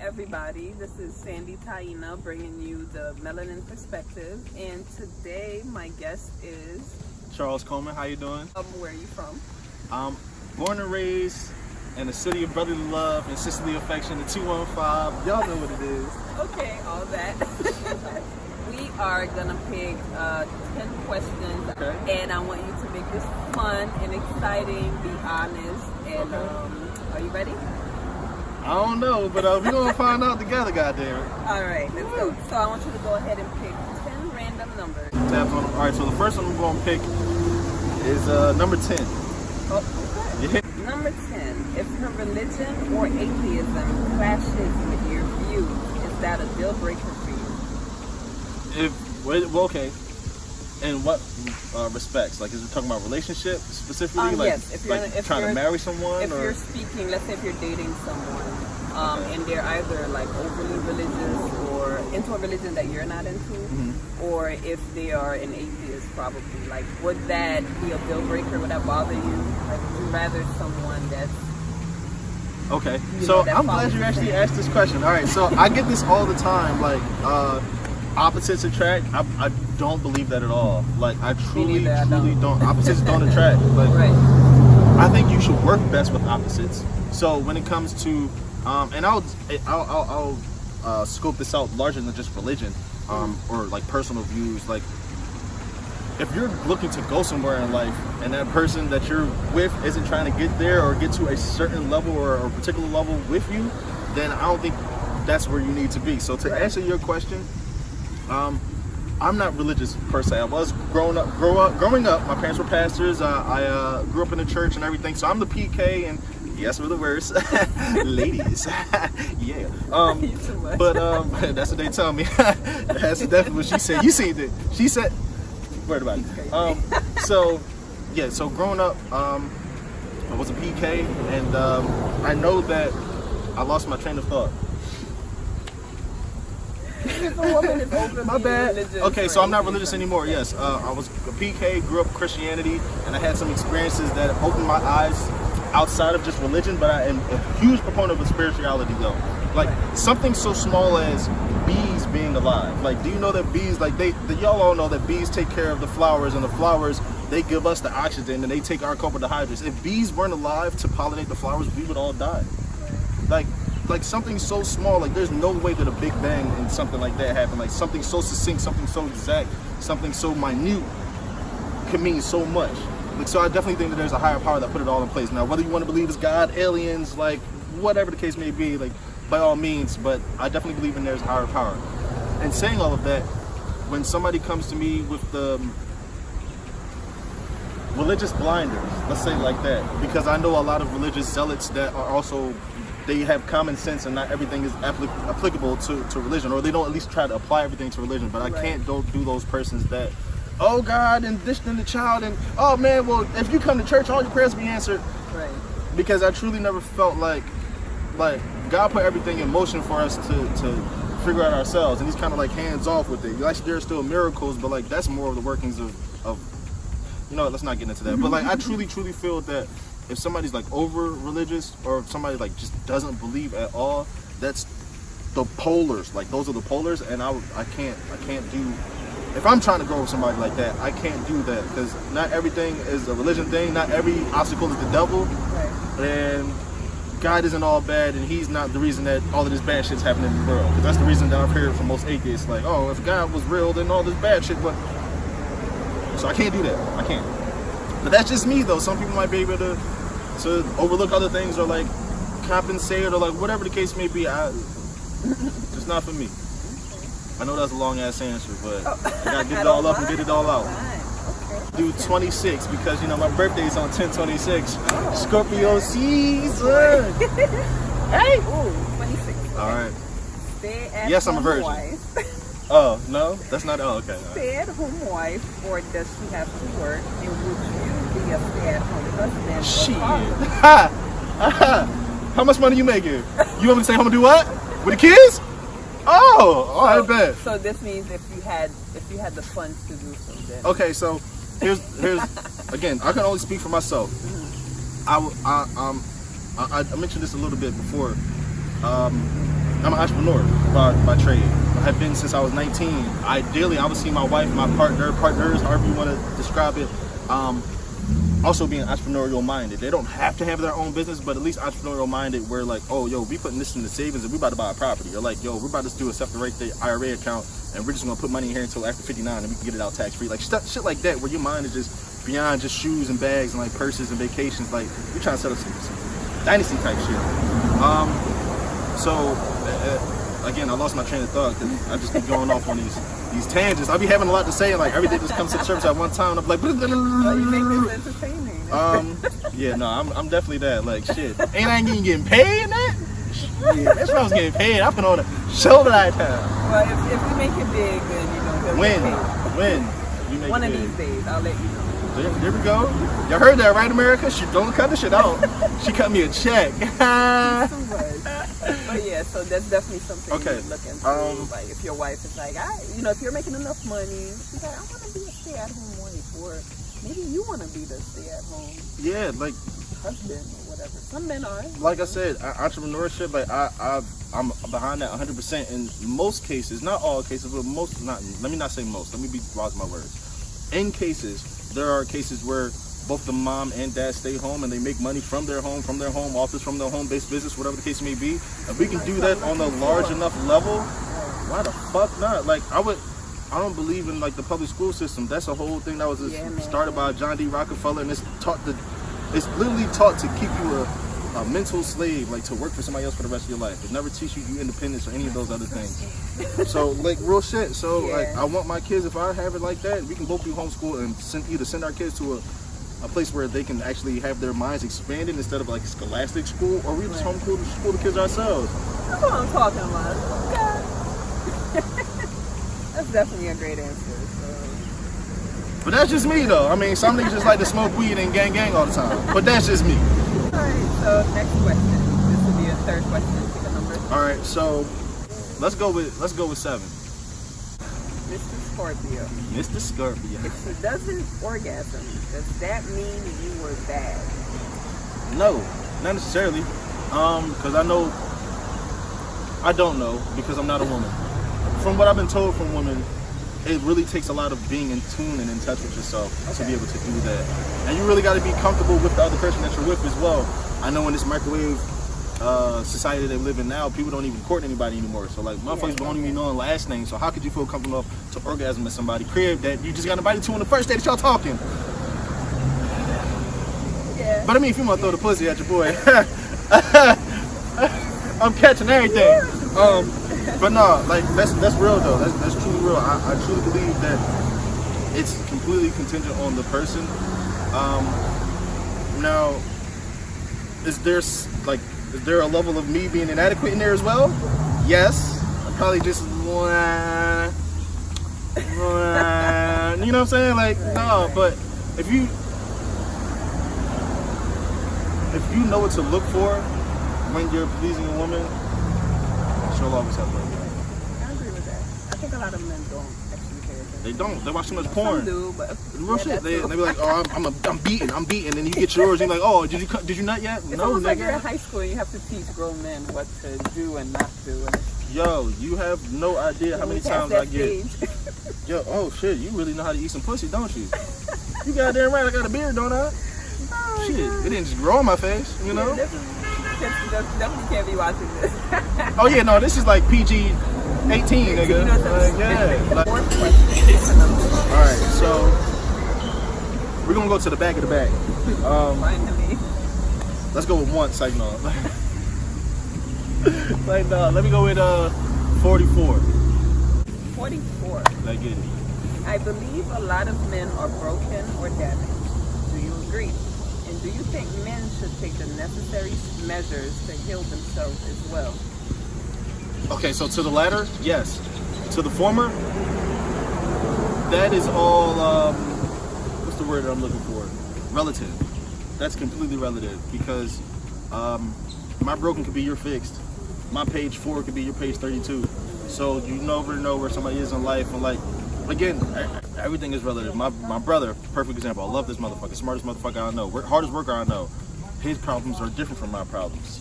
everybody, this is Sandy Tayna bringing you the Melanin Perspective, and today my guest is Charles Coleman. How you doing? Where are you from? Born and raised in the city of brotherly love and sisterly affection, the 215. Y'all know what it is. Okay, all that. We are gonna pick 10 questions, Okay. and I want you to make this fun and exciting, be honest, and are you ready? I don't know, but we're gonna find out together, goddammit. All right, let's go. So I want you to go ahead and pick 10 random numbers. Tap on them. All right, so the first one I'm gonna pick is number 10. Oh, okay. Yeah. Number 10, if your religion or atheism clashes with your views, is that a deal breaker for you? Well, okay. In what respects? Like, is it talking about relationship specifically? Like, yes. If trying to marry someone? If you're speaking, let's say if you're dating someone, and they're either like overly religious or into a religion that you're not into, or if they are an atheist, probably. Like, would that be a deal breaker? Would that bother you? Like, would you rather someone that's Okay, so I'm glad you actually asked this question. All right, so I get this all the time, like, opposites attract. I don't believe that at all. Like, I truly don't. Opposites don't attract. Like, I think you should work best with opposites. So when it comes to, and I'll scope this out larger than just religion, or like personal views. Like, if you're looking to go somewhere in life and that person that you're with isn't trying to get there or get to a certain level or a particular level with you, then I don't think that's where you need to be. So to answer your question, I'm not religious per se. I was growing up. My parents were pastors. I grew up in the church and everything. So I'm the PK, and yes, we're the worst, ladies. Yeah. But that's what they tell me. That's definitely what she said. You seen it? She said. Worried about it. So growing up, I was a PK, and I know that I lost my train of thought. My bad. Okay, so I'm not religious anymore. Yes, I was a PK, grew up Christianity, and I had some experiences that opened my eyes outside of just religion. But I am a huge proponent of spirituality, though. Like, something so small as bees being alive. Like, do you know that bees, like, y'all all know that bees take care of the flowers, and the flowers, they give us the oxygen, and they take our carbohydrates. If bees weren't alive to pollinate the flowers, we would all die. Like something so small, like, there's no way that a big bang and something like that happened. Like, something so succinct, something so exact, something so minute can mean so much. Like, so I definitely think that there's a higher power that put it all in place. Now, whether you want to believe it's God, aliens, like, whatever the case may be, like, by all means, but I definitely believe in there's a higher power. And saying all of that, when somebody comes to me with the religious blinders, let's say like that, because I know a lot of religious zealots that are also, they have common sense and not everything is applicable to religion, or they don't at least try to apply everything to religion. But I can't do those persons that, oh God, and this and the child, and oh man, well, if you come to church, all your prayers will be answered. Right. Because I truly never felt like God put everything in motion for us to figure out ourselves, and he's kind of like hands off with it. Like, there's still miracles, but like, that's more of the workings of you know, let's not get into that. But like, I truly feel that if somebody's like over religious, or if somebody like just doesn't believe at all, that's the polars. Like, those are the polars, and I can't do. If I'm trying to grow with somebody like that, I can't do that, because not everything is a religion thing. Not every obstacle is the devil, and God isn't all bad, and he's not the reason that all of this bad shit's happening in the world. Because that's the reason that I've heard from most atheists, like, oh, if God was real, then all this bad shit would. So I can't do that. I can't. But that's just me, though. Some people might be able to overlook other things, or like compensate, or like whatever the case may be. It's not for me. I know that's a long ass answer, but I gotta get it all up and get it all out. Do 26 because, you know, my birthday's on 10/26. Scorpio season. Hey. Ooh, 26. All right. Stay at yes, I'm a virgin. Wife. Oh no, that's not. Oh, okay. Stay at home wife, or does she have to work? And would you be a stay at home husband? Shit. How much money you making? You want me to say I'm gonna do what with the kids? Oh, I bet. So this means if you had the funds to do so, then. Okay, so here's again, I can only speak for myself. I mentioned this a little bit before. I'm an entrepreneur by trade. I have been since I was 19. Ideally, I would see my wife, my partners, however you want to describe it, also being entrepreneurial minded. They don't have to have their own business, but at least entrepreneurial minded, where like, oh, yo, we putting this in the savings and we about to buy a property. Or like, yo, we're about to do a separate IRA account and we're just going to put money in here until after 59 and we can get it out tax free. Like shit like that, where your mind is just beyond just shoes and bags and like purses and vacations. Like, you're trying to set up some dynasty type shit. Again, I lost my train of thought because I just be going off on these tangents. I be having a lot to say, and like everything just comes to the surface at one time. And I'm like, you make this entertaining. Yeah, no, I'm definitely that. Like, shit, ain't I even getting paid in that? Yeah, that's what I was getting paid. I put on a show that time. Well, if we make it big, then you know. When you make one it of big. these days, I'll let you know. There we go. Y'all heard that, right, America? She don't cut the shit out. She cut me a check. So much. But yeah, so that's definitely something you would look into. Like if your wife is like, if you're making enough money, she's like, I want to be a stay-at-home wife, or maybe you want to be the stay-at-home husband or whatever. Some men are. Like I said, entrepreneurship, like I'm behind that 100% in most cases, not all cases, but most. Let me not say most. Let me be wise with my words. In cases, there are cases where both the mom and dad stay home and they make money from their home office, from their home-based business, whatever the case may be. If we can do that on a large enough level, why the fuck not? Like, I don't believe in like the public school system. That's a whole thing that was started by John D. Rockefeller, and it's literally taught to keep you a mental slave, like to work for somebody else for the rest of your life. It never teaches you independence or any of those other things. So like real shit. So like I want my kids, if I have it like that, we can both do homeschool and either send our kids to a place where they can actually have their minds expanded instead of like scholastic school, or we just school the kids ourselves. That's what I'm talking about. Okay. That's definitely a great answer. So. But that's just me though. I mean, some niggas just like to smoke weed and gang all the time. But that's just me. Alright, so next question. This will be a third question. Pick a number. Alright, so let's go with 7. Mr. Scorpio. Mr. Scorpio. If she doesn't orgasm, does that mean you were bad? No, not necessarily. Because I don't know, because I'm not a woman. From what I've been told from women, it really takes a lot of being in tune and in touch with yourself to be able to do that. And you really got to be comfortable with the other person that you're with as well. I know in this microwave society that we live in now, people don't even court anybody anymore. So like motherfuckers don't even know last name. So how could you feel comfortable enough to orgasm with somebody crib that you just got invited to on the first day that y'all talking? Yeah. But I mean, if you want to throw the pussy at your boy, I'm catching everything. But no, like that's real though. That's truly real. I truly believe that it's completely contingent on the person. Now, is there a level of me being inadequate in there as well? Yes. I'm probably just you know what I'm saying? Like, no, but if you know what to look for when you're pleasing a woman, she'll always have love. I agree with that. I think a lot of men don't actually pay attention. They don't. They watch too much porn. Some do, but real shit. They be like, oh, I'm beating, and then you get yours, and you're like, oh, did you nut yet? It's No, almost like nigga. you're in high school and you have to teach grown men what to do and not do. And Yo, you have no idea how many times I get. Stage. Yo, oh shit, you really know how to eat some pussy, don't you? You goddamn right, I got a beard, don't I? Oh, Shit, God. it didn't just grow on my face, you know? Definitely can't be watching this. Oh yeah, no, this is like PG-18, nigga. Like, yeah. Like, Fourth question. alright, so we're gonna go to the back of the bag. Finally. Let's go with one, like no. Like no, let me go with 44. 44. Like it. I believe a lot of men are broken or damaged. Do you agree? And do you think men should take the necessary measures to heal themselves as well? Okay, so to the latter, yes. To the former, that is all, what's the word that I'm looking for? Relative. That's completely relative because my broken could be your fixed. My page 4 could be your page 32. So you never know where somebody is in life. And like, again, everything is relative. My brother, perfect example. I love this motherfucker. Smartest motherfucker I know. Hardest worker I know. His problems are different from my problems.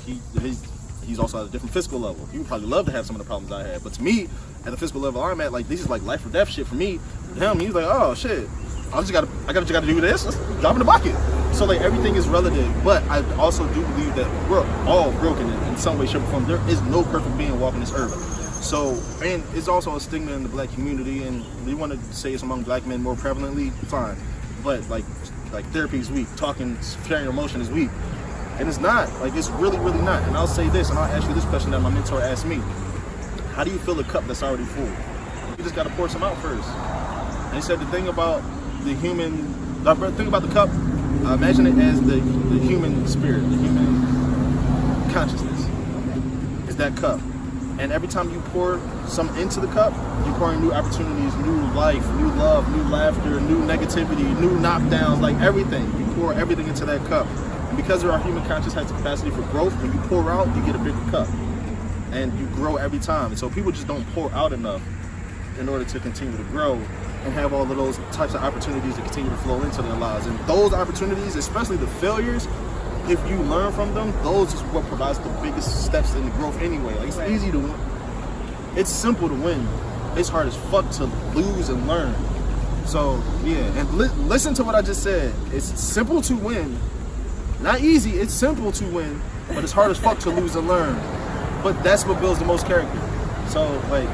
he's also at a different fiscal level. He would probably love to have some of the problems I had, but to me, at the fiscal level I'm at, like this is like life or death shit for me. To him, he's like, oh shit, I just gotta do this. Let's drop in the bucket. So like everything is relative, but I also do believe that we're all broken in some way, shape, or form. There is no perfect being walking this earth. So, and it's also a stigma in the black community, and we want to say it's among black men more prevalently, fine. But like therapy is weak, talking, sharing emotion is weak. And it's not, like it's really, really not. And I'll say this, and I'll ask you this question that my mentor asked me. How do you fill a cup that's already full? You just gotta pour some out first. And he said the thing about the cup, imagine it as the human spirit, the human consciousness, is that cup. And every time you pour some into the cup, you're pouring new opportunities, new life, new love, new laughter, new negativity, new knockdowns, like everything. You pour everything into that cup. And because our human consciousness has the capacity for growth, when you pour out, you get a bigger cup. And you grow every time. And so people just don't pour out enough in order to continue to grow and have all of those types of opportunities that continue to flow into their lives. And those opportunities, especially the failures, if you learn from them, those is what provides the biggest steps in the growth anyway. Like it's easy to win. It's simple to win. It's hard as fuck to lose and learn. So yeah, and listen to what I just said. It's simple to win. Not easy, it's simple to win, but it's hard as fuck to lose and learn. But that's what builds the most character. So like,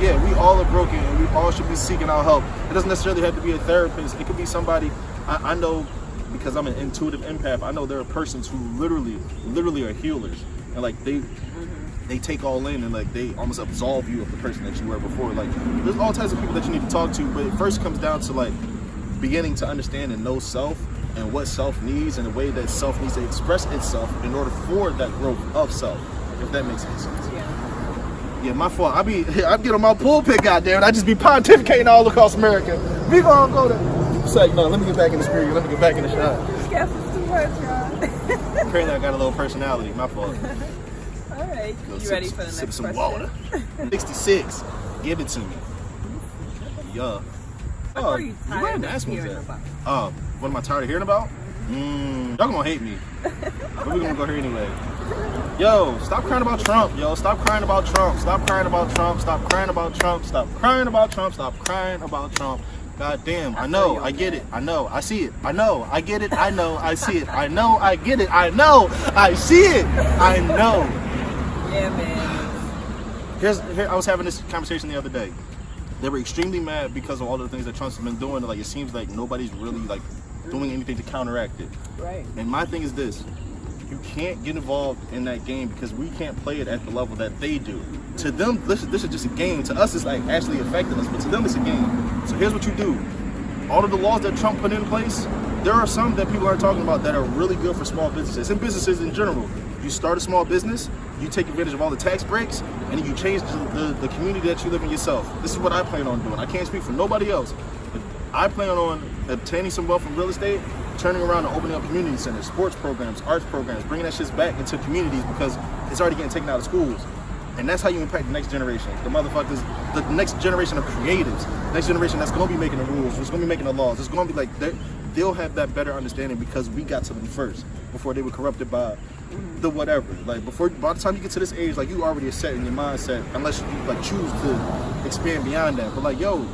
yeah, we all are broken and we all should be seeking out help. It doesn't necessarily have to be a therapist. It could be somebody, I know, because I'm an intuitive empath, I know there are persons who literally are healers. And like they take all in and like they almost absolve you of the person that you were before. Like there's all types of people that you need to talk to, but it first comes down to like beginning to understand and know self and what self needs and the way that self needs to express itself in order for that growth of self, if that makes any sense. Yeah, my fault. I get on my pulpit, goddamn. I just be pontificating all across America. We gonna go to. It's like, no, let me get back in the screen. Let me get back in the shot. Yes, it's too much, y'all. Apparently, I got a little personality. My fault. All right, you ready for the next some question? Water. 66. Give it to me. Yeah. Oh, you tired of hearing about? What am I tired of hearing about? Y'all gonna hate me. But we're gonna go here anyway. Yo, stop crying about Trump. Yo, stop crying about Trump. Stop crying about Trump. Stop crying about Trump. Stop crying about Trump. Stop crying about Trump. God damn, I know, I get it, I know, I see it, I know, I get it, I know, I see it, I know, I get it, I know, I see it, I know. Yeah, man. Here, I was having this conversation the other day. They were extremely mad because of all the things that Trump's been doing. Like, it seems like nobody's really like doing anything to counteract it. Right. And my thing is this: you can't get involved in that game because we can't play it at the level that they do. To them, this is just a game. To us, it's like actually affecting us, but to them, it's a game. So here's what you do. All of the laws that Trump put in place, there are some that people aren't talking about that are really good for small businesses and businesses in general. You start a small business, you take advantage of all the tax breaks, and you change the community that you live in yourself. This is what I plan on doing. I can't speak for nobody else, but I plan on obtaining some wealth from real estate, turning around and opening up community centers, sports programs, arts programs, bringing that shit back into communities because it's already getting taken out of schools. And that's how you impact the next generation. The motherfuckers, the next generation of creatives, the next generation that's gonna be making the rules, that's gonna be making the laws. It's gonna be like, they'll have that better understanding because we got to them first before they were corrupted by the whatever. Like by the time you get to this age, like you already are set in your mindset, unless you like choose to expand beyond that. But like, yo,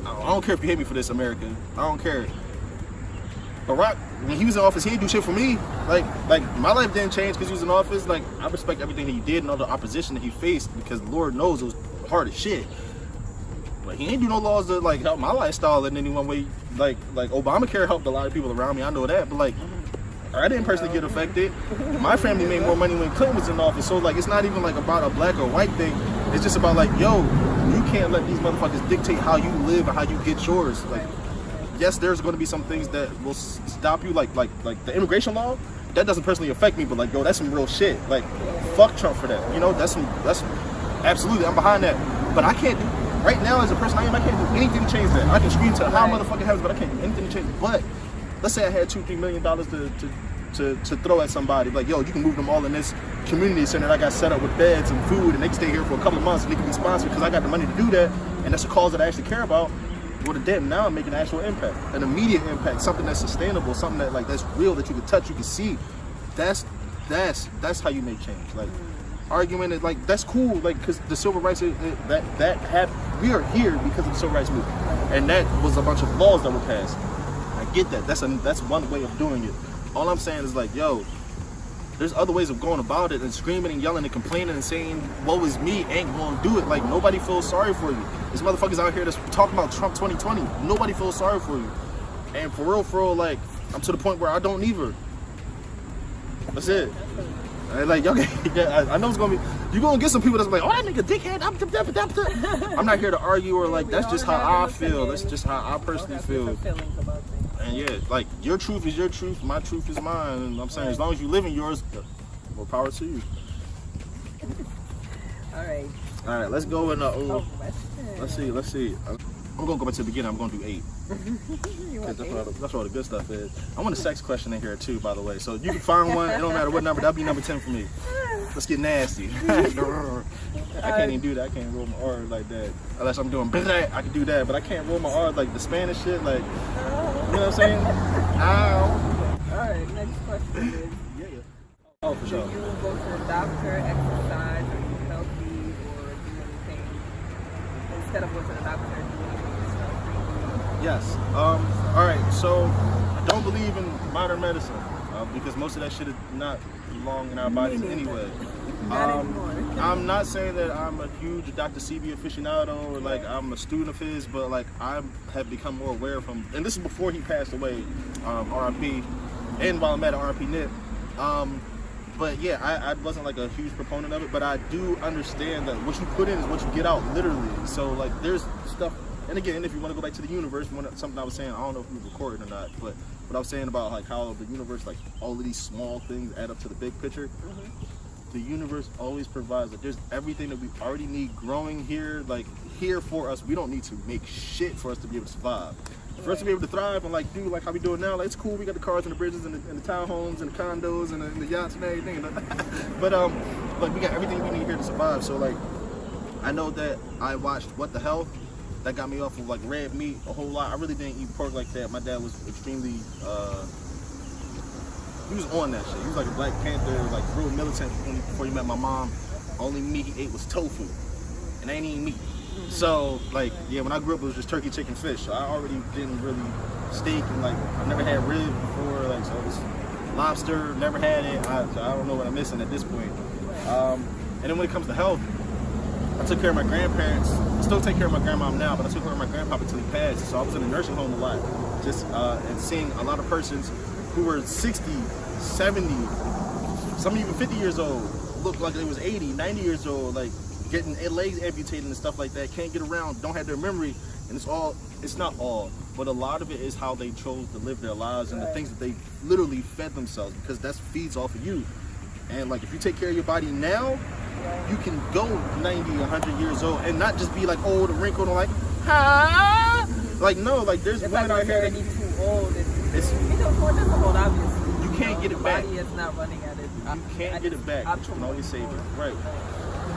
I don't care if you hate me for this, America. I don't care. Barack, when he was in office, he didn't do shit for me. Like my life didn't change because he was in office. Like, I respect everything that he did and all the opposition that he faced because Lord knows it was hard as shit. But he ain't do no laws to like help my lifestyle in any one way. Like Obamacare helped a lot of people around me. I know that, but like, I didn't personally get affected. My family made more money when Clinton was in office. So like, it's not even like about a black or white thing. It's just about like, yo, you can't let these motherfuckers dictate how you live and how you get yours. Like, yes, there's going to be some things that will stop you, like the immigration law. That doesn't personally affect me, but like, yo, that's some real shit. Like, fuck Trump for that. You know, that's absolutely, I'm behind that. But I can't do, right now as a person I am, I can't do anything to change that. I can scream to how motherfucking heavens, but I can't do anything to change it. But let's say I had $2-3 million to throw at somebody, like, yo, you can move them all in this community center that I got set up with beds and food, and they can stay here for a couple of months and they can be sponsored because I got the money to do that, and that's a cause that I actually care about. Well, then now I'm making an actual impact, an immediate impact, something that's sustainable, something that like that's real, that you can touch, you can see. That's that's how you make change. Like arguing is like that's cool. Like because the civil rights we are here because of the civil rights movement, and that was a bunch of laws that were passed. I get that. That's one way of doing it. All I'm saying is like, yo, there's other ways of going about it, and screaming and yelling and complaining and saying, woe is me, ain't gonna do it. Like, nobody feels sorry for you. There's motherfuckers out here that's talking about Trump 2020. Nobody feels sorry for you. And for real, like, I'm to the point where I don't either. That's it. Like, okay, I know it's gonna be, you're gonna get some people that's like, oh, that nigga dickhead. I'm not here to argue or like, that's just how I feel. That's just how I personally feel. And yeah, like your truth is your truth, my truth is mine. And I'm saying, as long as you live in yours, more power to you. All right, let's go in. Let's see. I'm gonna go back to the beginning. I'm gonna do 8. That's where all the good stuff is. I want a sex question in here too, by the way. So you can find one. It don't matter what number. That'll be number 10 for me. Let's get nasty. I can't even do that. I can't roll my R like that. Unless I'm doing I can do that, but I can't roll my R like the Spanish shit. Like, you know what I'm saying? Ow. All right, next question is. Yeah. Oh, for sure. Do you go to the doctor, exercise, or eat healthy, or do anything instead of going to the doctor? Do anything yourself? Yes. All right. So I don't believe in modern medicine because most of that shit is not belong in our bodies anyway. I'm not saying that I'm a huge Dr. CB aficionado or like I'm a student of his, but like I have become more aware of him. And this is before he passed away, RIP, and while I'm at RIP Nip. But yeah, I wasn't like a huge proponent of it, but I do understand that what you put in is what you get out, literally. So like there's stuff, and again, if you want to go back to the universe, something I was saying, I don't know if we recorded or not, but what I was saying about like how the universe, like all of these small things add up to the big picture. The universe always provides that there's everything that we already need growing here, like here for us. We don't need to make shit for us to be able to survive. For us to be able to thrive and like do like how we do it now, like it's cool. We got the cars and the bridges and the townhomes and the condos and the yachts and everything. But like we got everything we need here to survive. So like I know that I watched What the Health. That got me off of like red meat a whole lot. I really didn't eat pork like that. My dad was extremely he was on that shit. He was like a Black Panther, like real militant before he met my mom. Only meat he ate was tofu, and I ain't eating meat. So like, yeah, when I grew up, it was just turkey, chicken, fish. So I already didn't really steak, and like I never had ribs before. Like, so it was lobster, never had it. I don't know what I'm missing at this point. And then when it comes to health, I took care of my grandparents. I still take care of my grandmom now, but I took care of my grandpapa until he passed. So I was in a nursing home a lot, just and seeing a lot of persons who were 60, 70, some even 50 years old, looked like they was 80, 90 years old, like getting legs amputated and stuff like that, can't get around, don't have their memory, and it's not all, but a lot of it is how they chose to live their lives and the things that they literally fed themselves, because that feeds off of you. And like if you take care of your body now, you can go 90, 100 years old and not just be like old and wrinkled and like, ha! Like no, like there's women out here that too old. It's old, obviously. You can't get it back. Body is not running at it. You can't get it back. You can always save it. Right.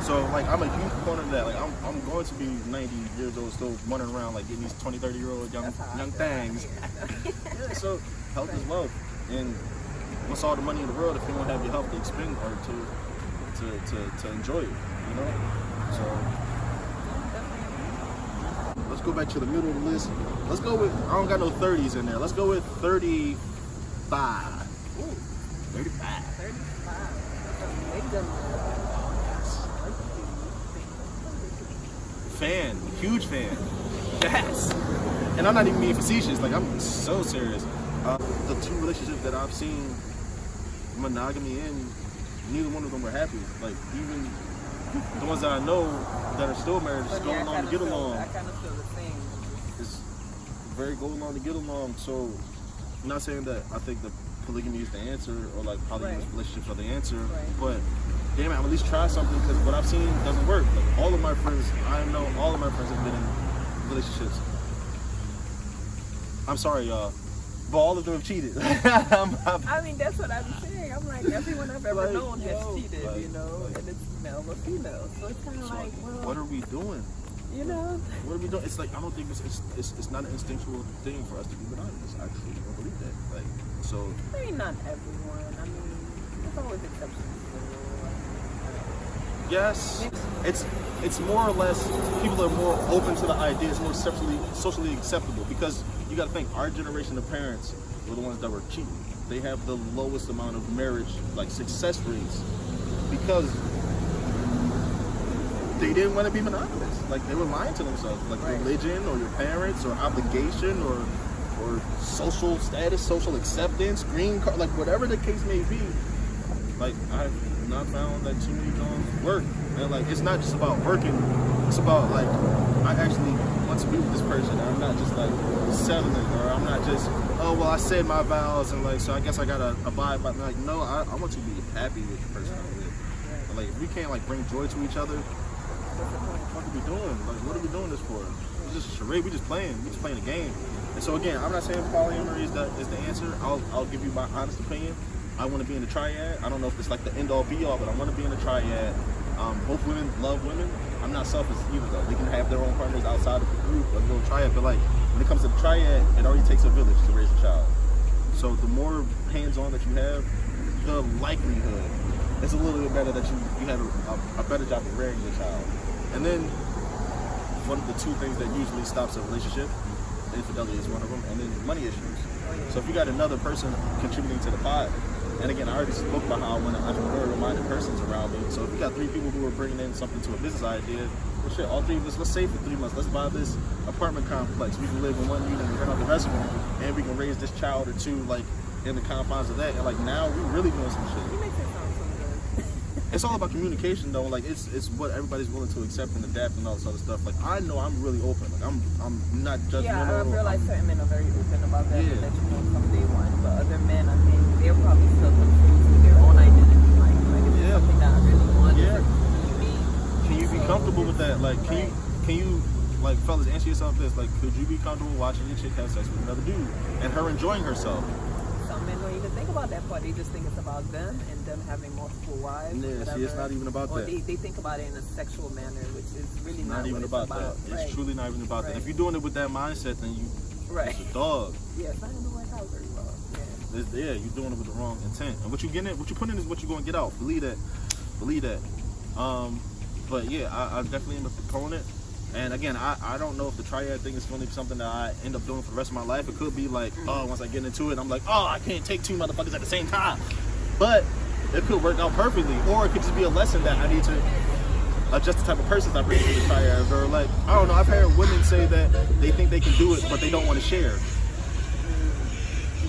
So like I'm a huge proponent of that. Like I'm going to be 90 years old, still running around like getting these 20, 30-year-old young things. Yeah, so health is wealth. And what's all the money in the world if you don't have your health to expend or to enjoy it, you know? So let's go back to the middle of the list. Let's go with, I don't got no 30s in there. Let's go with 35. Ooh. 35. 35. Fan, huge fan. Yes. And I'm not even being facetious, like I'm so serious. The 2 relationships that I've seen monogamy in, neither one of them were happy. Like even the ones that I know that are still married just go along to get along. I kind of feel the same. It's very go along to get along. So I'm not saying that I think the polygamy is the answer or like polygamous relationships are the answer, but damn it, I'm at least try something because what I've seen doesn't work. Like all of my friends, I know all of my friends have been in relationships. I'm sorry, y'all, but all of them have cheated. I mean, that's what I'm saying. I'm like, everyone I've ever known has cheated, you know, and it's male or female. So it's kind of like, well, what are we doing? You know, what are we doing? It's like I don't think it's not an instinctual thing for us to be monogamous. Actually, I don't believe that. Like, so. I mean, not everyone. I mean, there's always exceptions to the rule. Yes, it's more or less, people are more open to the idea. It's more socially acceptable, because you got to think, our generation of parents were the ones that were cheating. They have the lowest amount of marriage, like, success rates, because they didn't want to be monogamous. Like, they were lying to themselves, like religion or your parents or obligation or social status, social acceptance, green card, like whatever the case may be. Like, I've not found that too many things work. And like, it's not just about working. It's about, like, I actually want to be with this person. I'm not just like settling, or I'm not just, oh well, I said my vows and like, so I guess I gotta abide by. Like, no, I want to be happy with the person I'm with. But like, if we can't like bring joy to each other, what are we doing? Like, what are we doing this for? It's just a charade. We just playing a game. And so again, I'm not saying polyamory is the answer. I'll give you my honest opinion. I want to be in the triad. I don't know if it's like the end all be all, but I want to be in the triad. Both women love women. I'm not selfish either though. They can have their own partners outside of the group, a little triad. But like, when it comes to the triad, it already takes a village to raise a child. So the more hands-on that you have, the likelihood it's a little bit better that you have a better job of rearing your child. And then one of the two things that usually stops a relationship, infidelity is one of them, and then money issues. So if you got another person contributing to the pot, and again, I already spoke about how I want an entrepreneurial-minded persons around me. So if you got 3 people who are bringing in something to a business idea, well shit, all 3 of us, let's save for 3 months. Let's buy this apartment complex. We can live in one unit and rent out the rest of them, and we can raise this child or 2 like in the confines of that. And like, now we're really doing some shit. You make that sound so good. It's all about communication though. Like, it's what everybody's willing to accept and adapt and all this other stuff. Like, I know I'm really open. Like, I'm not judgmental. Yeah, I realize certain men are very open about that, and that you know from day one. But other men, I think they're probably still confused with their own identity. Like is it something that I really want? Yeah. Me? Can you be comfortable with that? Like, can you like, fellas, answer yourself this. Like, could you be comfortable watching your chick have sex with another dude and her enjoying herself? Some men don't even think about that part. They just think it's about them and them having multiple wives. Yeah, see, it's not even about that. They think about it in a sexual manner, which is really not even about that. It's truly not even about that. If you're doing it with that mindset, then you're a dog. Yeah, it's not gonna work out very well. Yeah, you're doing it with the wrong intent. And what you put in is what you're gonna get out. Believe that. But yeah, I definitely am a proponent. And again, I don't know if the triad thing is going to be something that I end up doing for the rest of my life. It could be like, once I get into it, I'm like, I can't take 2 motherfuckers at the same time. But it could work out perfectly. Or it could just be a lesson that I need to adjust the type of persons I bring to the triad. Or like, I don't know, I've heard women say that they think they can do it, but they don't want to share.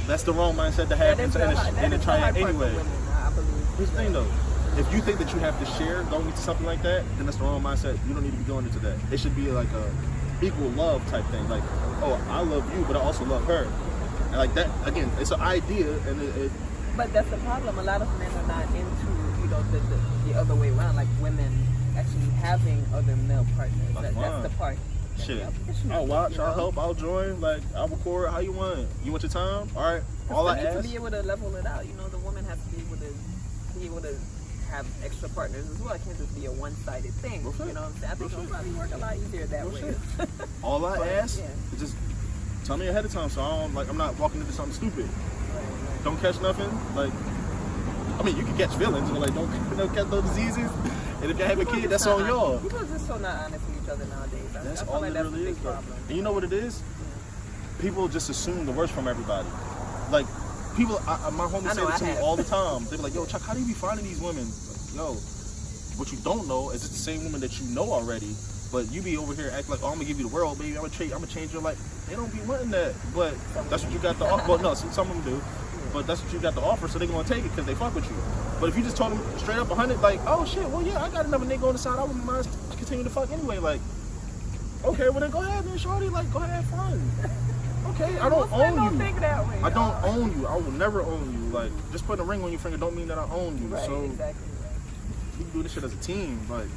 That's the wrong mindset to have in a triad anyway. Here's the thing though. If you think that you have to share going into something like that, then that's the wrong mindset. You don't need to be going into that. It should be like a equal love type thing. Like, I love you, but I also love her. And like that, again, it's an idea. And But that's the problem. A lot of men are not into, the other way around. Like women actually having other male partners. That's the part. Shit. I'll watch, I'll help, I'll join. Like, I'll record. How you want? You want your time? All right. All I ask. To be able to level it out. The woman has to be able to have extra partners as well. It can't just be a one-sided thing. You know what I'm saying? I think it'll probably work a lot easier that way. All I ask is just tell me ahead of time so I'm not walking into something stupid. Don't catch nothing. Like, I mean, you can catch feelings, but like, don't catch no diseases. And if you have a kid, that's on y'all. People are just so not honest with each other nowadays. That's all it really is, bro. And you know what it is? People just assume the worst from everybody. Like, people, my homies say this to me all the time. They're like, yo, Chuck, how do you be finding these women? Like, yo, what you don't know is it's the same woman that you know already, but you be over here acting like, I'm gonna give you the world, baby. I'm gonna change your life. They don't be wanting that, but that's what you got to offer. Well, no, some of them do, but that's what you got to offer, so they're gonna take it because they fuck with you. But if you just told them straight up 100, like, oh shit, well yeah, I got another nigga on the side, I wouldn't mind continue to fuck anyway. Like, okay, well then go ahead, man, shorty. Like, go ahead, have fun. Okay, I don't own you. I don't own you. I will never own you. Like, just putting a ring on your finger don't mean that I own you. So we can do this shit as a team. Like,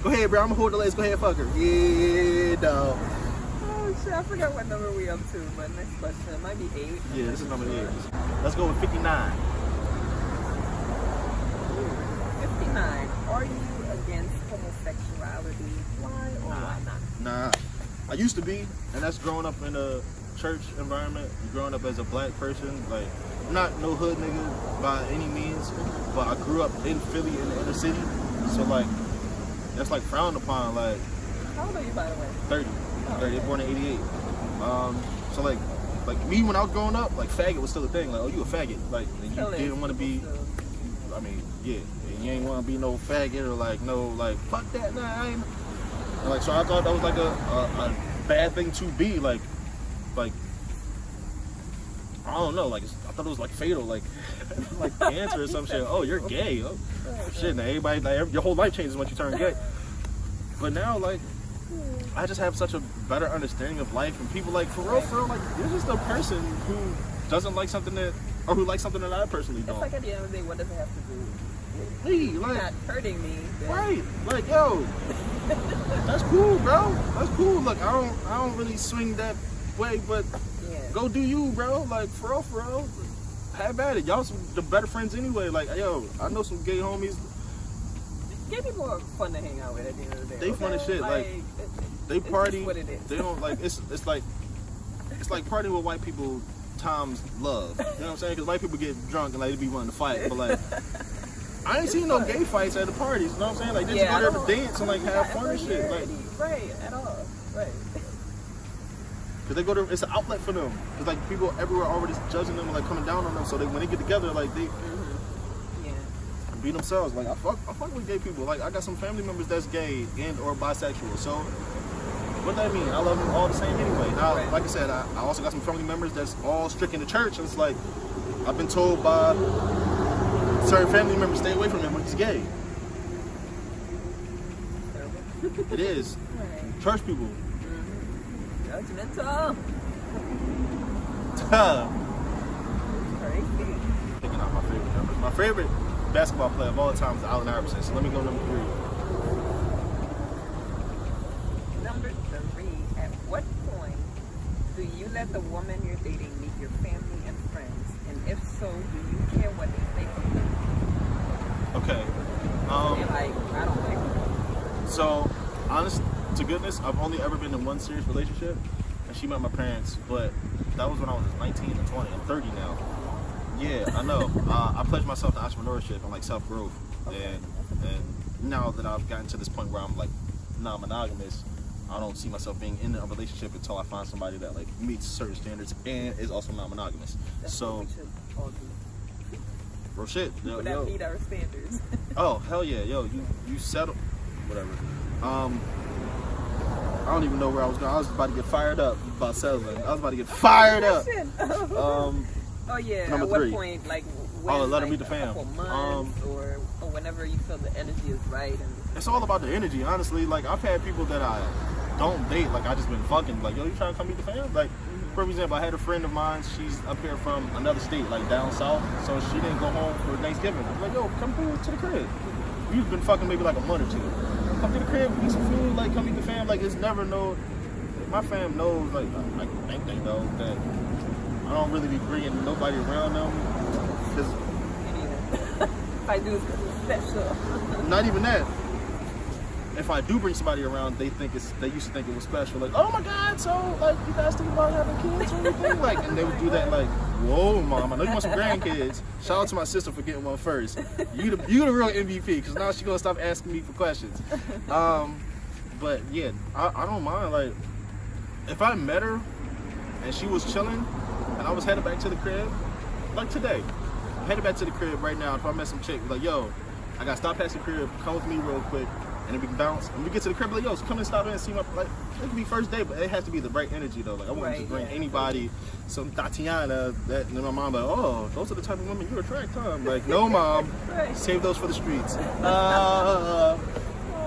go ahead, bro. I'm gonna hold the legs. Go ahead, fuck her. Yeah, dog. Oh shit, I forgot what number we up to. But next question, it might be 8. Yeah, this is number 8. Let's go with 59. 59. Are you against homosexuality? Why or why not? Nah. I used to be, and that's growing up in a church environment, growing up as a black person. Like, not no hood nigga by any means, but I grew up in Philly in the inner city, so like that's like frowned upon. Like, how old are you, by the way? 30. Oh, 30. okay. Born in '88. So like me when I was growing up, like faggot was still a thing. Like, oh, you a faggot? Like, and you didn't want to be. I mean, yeah, and you ain't want to be no faggot or like no like fuck that. Nah, I ain't. And like, so I thought that was like a bad thing to be like I don't know, like I thought it was like fatal, like like cancer or some shit. Oh, you're gay. Oh shit, now everybody, like, your whole life changes once you turn gay. But now, like, I just have such a better understanding of life, and people, like, for real, like, you're just a person who doesn't like something that, or who likes something that I personally don't. It's like at the end of the day, what does it have to do with Me, like, not hurting me? Then... Right, like, yo, that's cool, bro. That's cool. Look, I don't really swing that way, but go do you, bro. Like, for real. Have at it. Y'all some the better friends anyway. Like, yo, I know some gay homies. Gay people are fun to hang out with at the end of the day. They fun as shit. Like they party. What it is. They don't like. It's like partying with white people times love. You know what I'm saying? Because white people get drunk and like they be wanting to fight. But like, I ain't seen no gay fights at the parties. You know what I'm saying? Like they just go there to dance and like have fun and shit. Like, right at all. Right. Cause they go there, it's an outlet for them. Cause like people everywhere already judging them and like coming down on them. So they when they get together, like they be themselves. Like I fuck with gay people. Like I got some family members that's gay and or bisexual. So what does that mean? I love them all the same anyway. Now, like I said, I also got some family members that's all strict in the church. And it's like I've been told by certain family members stay away from him when he's gay. It is. Church people. Judgmental. Crazy. Picking out my favorite numbers. My favorite basketball player of all time is Allen Iverson. So let me go number 3. Number 3. At what point do you let the woman you're dating meet your family and friends? And if so, do you care what they think of you? Okay. I don't like it. So, honest to goodness, I've only ever been in one serious relationship, and she met my parents, but that was when I was 19 and 20. I'm 30 now. Yeah, I know. I pledged myself to entrepreneurship and like self-growth, and now that I've gotten to this point where I'm like non-monogamous, I don't see myself being in a relationship until I find somebody that like meets certain standards and is also non-monogamous. That's so, what we should all do. Bro, shit. People that meet our standards. Oh hell yeah, yo, you settle, whatever. I don't even know where I was going. I was about to get fired up about settling. I was about to get fired up. Oh yeah. Number at what 3. point, like, when, let her like, meet the fam. A couple months, or whenever you feel the energy is right. And it's all about the energy, honestly. Like I've had people that I don't date. Like I just been fucking. Like, yo, you trying to come meet the fam? Like, for example, I had a friend of mine. She's up here from another state, like down south. So she didn't go home for Thanksgiving. I'm like, yo, come through to the crib. We've been fucking maybe like a month or 2. Come to the crib, eat some food, like come meet the fam. Like it's never no. My fam knows, like I think they know that I don't really be bringing nobody around them. Cause if I do, it's because it's special. Not even that. If I do bring somebody around, they used to think it was special. Like, oh my God, so like you guys think about having kids or anything? Like, and they would do that like, whoa, mom, I know you want some grandkids. Shout out to my sister for getting one first. You the real MVP, because now she's gonna stop asking me for questions. But yeah, I don't mind. Like, if I met her and she was chilling and I was headed back to the crib, like today, I'm headed back to the crib right now. If I met some chick, like, yo, I gotta stop past the crib, come with me real quick, and then we can bounce. And we get to the crib, like, yo, so come and stop in and see my, like, it could be first date, but it has to be the right energy though. Like, I wouldn't just bring anybody, some Tatiana, that, and then my mom like, oh, those are the type of women you attract, huh? I'm like, no, mom, save those for the streets.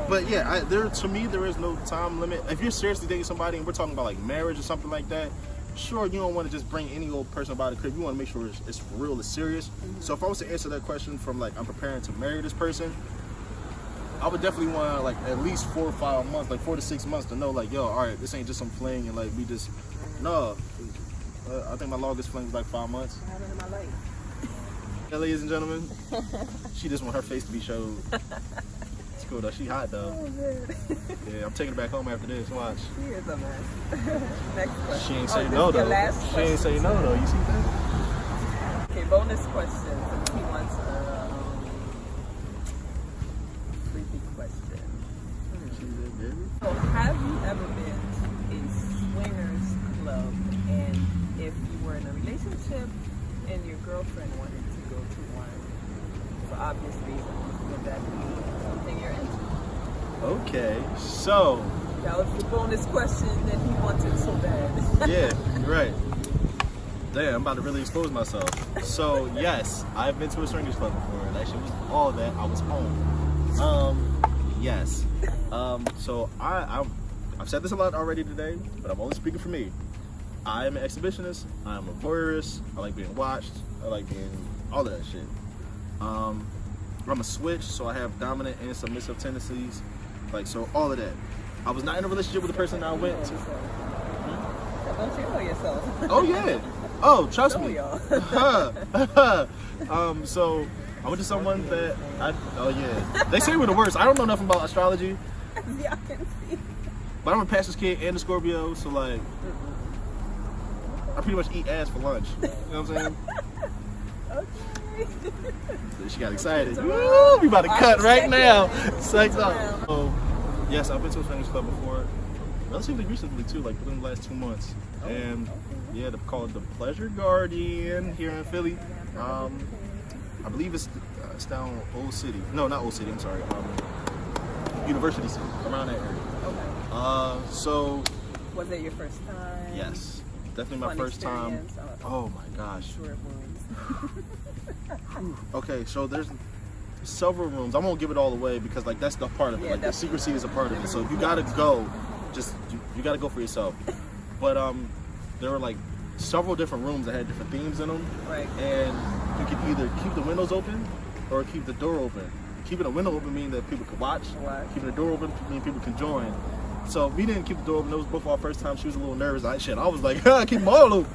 But yeah, to me, there is no time limit. If you're seriously dating somebody and we're talking about like marriage or something like that, sure, you don't want to just bring any old person about the crib. You want to make sure it's for real, it's serious. So if I was to answer that question from like, I'm preparing to marry this person, I would definitely want like at least 4 or 5 months, like 4 to 6 months to know like, yo, all right, this ain't just some fling and like we just, no. I think my longest fling was like 5 months. What happened in my life? Yeah, ladies and gentlemen, she just want her face to be showed. It's cool though, she hot though. Oh, man. Yeah, I'm taking her back home after this, watch. She is a mess. Next question. She ain't say no though. She ain't say no though, you see that? Okay, Okay, bonus question. Since he wants a freaky question. So, have you ever been to a swingers club, and if you were in a relationship and your girlfriend wanted to go to one for obvious reasons, would that be something you're into? Okay, so That was the bonus question that he wanted so bad. yeah, you're right. Damn, I'm about to really expose myself. So yes, I've been to a swingers club before. That shit was all that. I was home. Yes. So I've said this a lot already today, but I'm only speaking for me. I am an exhibitionist. I am a voyeurist. I like being watched. I like being all of that shit. I'm a switch, so I have dominant and submissive tendencies. Like, so all of that. I was not in a relationship with the person that I went to. Don't you know yourself? Oh yeah. Oh, trust Show me. y'all. So I went to someone that they say we're the worst. I don't know nothing about astrology, Yeah, I can see. but I'm a pastor's kid and a Scorpio, so like I pretty much eat ass for lunch. You know what I'm saying? Okay. She got excited. Woo, we about to cut right now. Sex up. So yes, I've been to a swingers club before, relatively recently too, like within the last 2 months, and yeah, they're called the Pleasure Guardian here in Philly. I believe it's down Old City. No, not Old City. I'm sorry. University City, around that area. Okay. So. Was it your first time? Yes, definitely my Fun first time. experience? Oh my gosh. Sure it was. Okay, so there's several rooms. I won't give it all away because like that's the part of it. Yeah, Like the secrecy is a part of it. So if you gotta go, just you gotta go for yourself. But there were like several different rooms that had different themes in them. Right. And you could either keep the windows open or keep the door open. Keeping the window open means that people could watch. Right. Keeping the door open means people can join. So we didn't keep the door open. It was both our first time. She was a little nervous. I was like, keep them all open.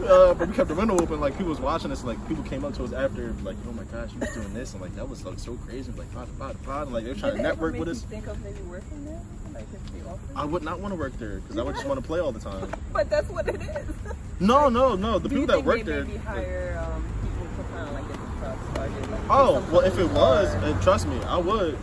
But we kept the window open. Like people was watching us. Like people came up to us after, like, oh my gosh, you was doing this, and like that was like so crazy. Like, and like they were trying to network with us. Did they ever make you think of maybe working there? Like if they offered? I would not want to work there because I would just want to play all the time. But that's what it is. No. The people that work they there. maybe hire people to kind of like get the job started? Like, Oh, well, if it was, and trust me, I would.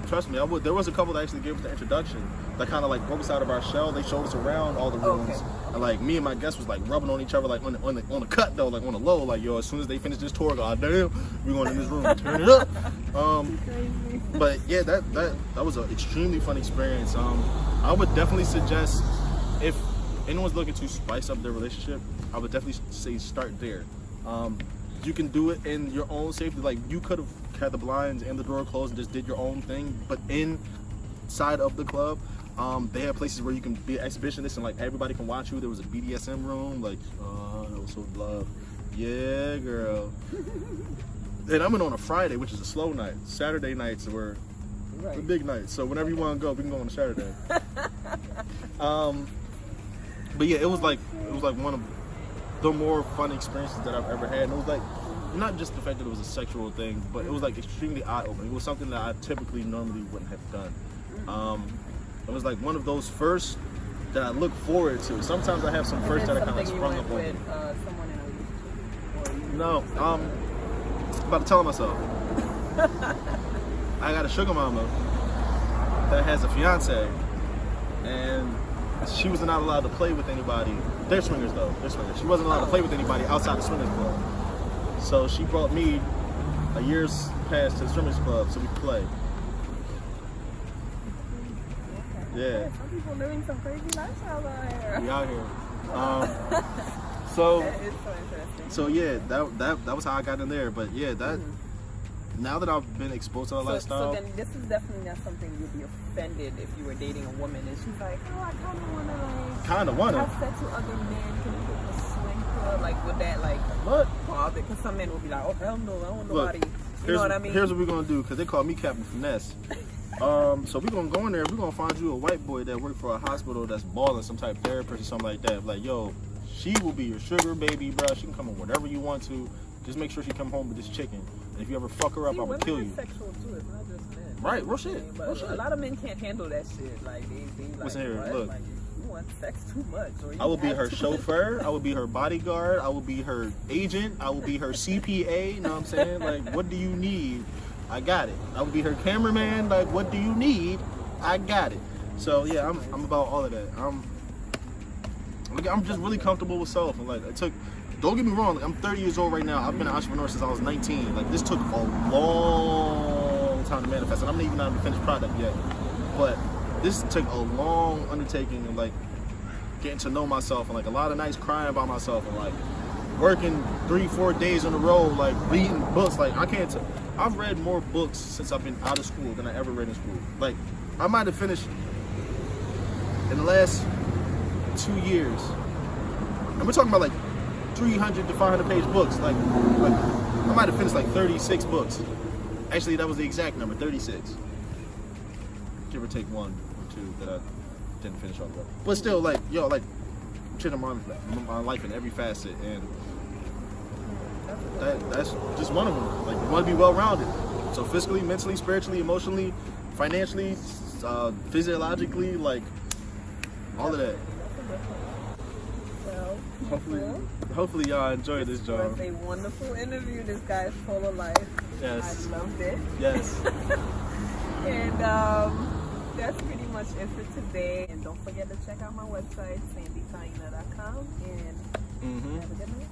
Trust me, I would. There was a couple that actually gave us the introduction. That kind of like broke us out of our shell. They showed us around all the rooms, Okay. and like me and my guest was like rubbing on each other, like on the cut though, like on the low, like yo. As soon as they finish this tour, god damn, we going in this room, turn it up. Crazy. But yeah, that was an extremely fun experience. I would definitely suggest if anyone's looking to spice up their relationship, I would definitely say start there. You can do it in your own safety. Like you could have had the blinds and the door closed and just did your own thing, but inside of the club, they have places where you can be an exhibitionist and like everybody can watch you. There was a BDSM room, like that was so love. Yeah, girl. And I'm in on a Friday, which is a slow night. Saturday nights were the big nights. So whenever you want to go, we can go on a Saturday. But yeah, it was like one of the more fun experiences that I've ever had. And it was like not just the fact that it was a sexual thing, but it was like extremely eye-opening. It was something that I typically normally wouldn't have done. It was like one of those firsts that I look forward to. Sometimes I have some firsts that I kind of sprung up on me. Someone in a relationship? No, I'm about to tell myself. I got a sugar mama that has a fiance, and she was not allowed to play with anybody. They're swingers though. They're swingers. She wasn't allowed to play with anybody outside the swingers club. So she brought me a year's pass to the swingers club so we could play. Yeah. Some people living some crazy lifestyles out here. We out here. So That is so interesting. So yeah, that was how I got in there. But yeah, that now that I've been exposed to that lifestyle. So then this is definitely not something you'd be offended if you were dating a woman and she's like, oh, I kind of wanna have sex with other men. Can we go to a swing club? Like, would that like bother? Because some men will be like, oh hell no, I don't want nobody. You know what I mean? Here's what we're gonna do, because they call me Captain Finesse. So we're gonna go in there. We're gonna find you a white boy that works for a hospital that's balling, some type of therapist or something like that. Like, yo, she will be your sugar baby, bro. She can come on whenever you want to. Just make sure she come home with this chicken. And if you ever fuck her up, I'm gonna kill you. Sexual too. It's not just men. Right, real shit. But Real shit. a lot of men can't handle that shit. Like they like, Listen here, what? look. Like, you want sex too much. Or you I will be have her too much. chauffeur. I will be her bodyguard. I will be her agent. I will be her CPA. You know what I'm saying? Like, what do you need? I got it. I will be her cameraman. Like, what do you need? I got it. So yeah, I'm about all of that. I'm just really comfortable with self. And like, it took. Don't get me wrong. Like, I'm 30 years old right now. I've been an entrepreneur since I was 19. Like, this took a long time to manifest, and I'm not even on the finished product yet. But this took a long undertaking of like getting to know myself, and like a lot of nights crying by myself, and like working 3-4 days in a row, like reading books. Like, I can't tell. I've read more books since I've been out of school than I ever read in school. Like, I might have finished in the last 2 years, and we're talking about like 300 to 500 page books. Like I might have finished like 36 books. Actually, that was the exact number, 36. Give or take 1 or 2 that I didn't finish all the way. But still, like, yo, like, changing my life in every facet, and that's just one of them. Like, you want to be well-rounded. So physically, mentally, spiritually, emotionally, financially, physiologically, like, all of that. Well, Hopefully y'all enjoy this, it John. was a wonderful interview. This guy is full of life. Yes. I loved it. Yes. And that's pretty much it for today. And don't forget to check out my website, sandytayna.com. And have a good night.